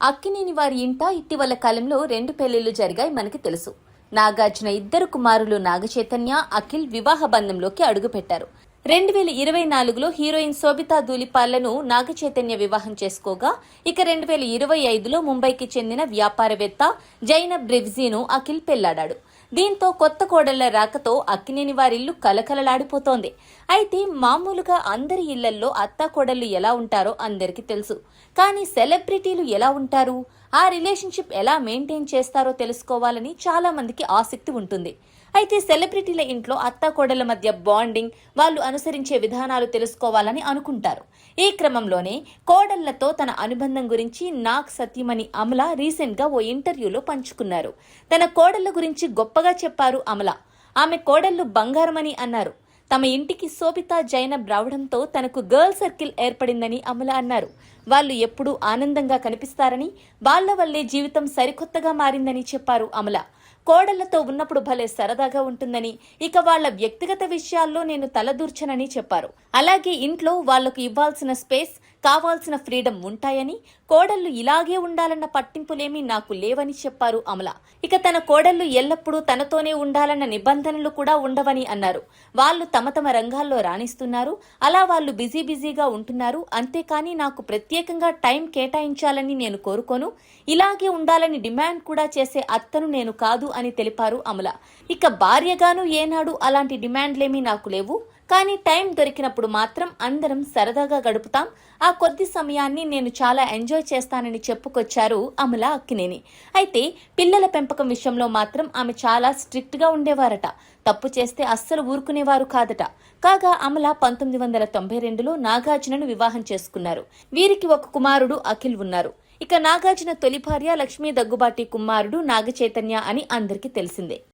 అక్కినేని వారి ఇంట ఇటీవల కాలంలో 2 పెళ్లిళ్లు జరిగాయి మనకి తెలుసు. నాగార్జున ఇద్దరు కుమారులు నాగచైతన్య, అఖిల్ వివాహ బంధంలోకి అడుగుపెట్టారు. 2024లో హీరోయిన్ శోభితా ధూళిపాళ్లను నాగచైతన్య వివాహం చేసుకోగా, ఇక 2025లో ముంబైకి చెందిన వ్యాపారవేత్త జైనబ్ రివ్జీను అఖిల్ పెళ్లాడాడు. దీంతో కొత్త కోడళ్ల రాకతో అక్కినేని వారిల్లు కలకలలాడిపోతోంది. అయితే మామూలుగా అందరి ఇళ్లల్లో అత్తాకోడళ్లు ఎలా ఉంటారో అందరికీ తెలుసు. కానీ సెలబ్రిటీలు ఎలా ఉంటారు, ఆ రిలేషన్షిప్ ఎలా మెయింటైన్ చేస్తారో తెలుసుకోవాలని చాలా మందికి ఆసక్తి ఉంటుంది. అయితే సెలబ్రిటీల ఇంట్లో అత్తాకోడళ్ల మధ్య బాండింగ్, వాళ్ళు అనుసరించే విధానాలు తెలుసుకోవాలని అనుకుంటారు. ఈ క్రమంలోనే కోడళ్లతో తన అనుబంధం గురించి నాగ్ సత్యమణి అమల రీసెంట్ గా ఓ ఇంటర్వ్యూలో పంచుకున్నారు. తన కోడళ్ల గురించి గొప్పగా చెప్పారు అమల. ఆమె కోడళ్లు బంగారమని అన్నారు. తమ ఇంటికి శోభితా జైనబ్ రావడంతో తనకు గర్ల్ సర్కిల్ ఏర్పడిందని అమల అన్నారు. వాళ్ళు ఎప్పుడూ ఆనందంగా కనిపిస్తారని, వాళ్ల వల్లే జీవితం సరికొత్తగా మారిందని చెప్పారు అమల. కోడళ్లతో ఉన్నప్పుడు భలే సరదాగా ఉంటుందని, ఇక వాళ్ల వ్యక్తిగత విషయాల్లో నేను తలదూర్చనని చెప్పారు. అలాగే ఇంట్లో వాళ్లకు ఇవ్వాల్సిన స్పేస్, కావాల్సిన ఫ్రీడమ్ ఉంటాయని, కోడళ్లు ఇలాగే ఉండాలన్న పట్టింపులేమీ నాకు లేవని చెప్పారు అమల. ఇక తన కోడళ్లు ఎల్లప్పుడూ తనతోనే ఉండాలన్న నిబంధనలు కూడా ఉండవని అన్నారు. వాళ్ళు తమ తమ రంగాల్లో రాణిస్తున్నారు, అలా వాళ్ళు బిజీగా ఉంటున్నారు. అంతేకాని నాకు ప్రత్యేకంగా టైం కేటాయించాలని నేను కోరుకోను, ఇలాగే ఉండాలని డిమాండ్ కూడా చేసే అత్తను నేను కాదు అని తెలిపారు అమల. ఇక భార్యగాను ఏనాడు అలాంటి డిమాండ్లేమీ నాకు లేవు, కానీ టైం దొరికినప్పుడు మాత్రం అందరం సరదాగా గడుపుతాం. ఆ కొద్ది సమయాన్ని నేను చాలా ఎంజాయ్ చేస్తానని చెప్పుకొచ్చారు అమల అక్కినేని. అయితే పిల్లల పెంపకం విషయంలో మాత్రం ఆమె చాలా స్ట్రిక్ట్ గా ఉండేవారట. తప్పు చేస్తే అస్సలు ఊరుకునేవారు కాదట. కాగా అమల 1992లో నాగార్జునను వివాహం చేసుకున్నారు. వీరికి ఒక కుమారుడు అఖిల్ ఉన్నారు. ఇక నాగార్జున తొలి భార్య లక్ష్మీ దగ్గుబాటి కుమారుడు నాగచైతన్య అని అందరికీ తెలిసిందే.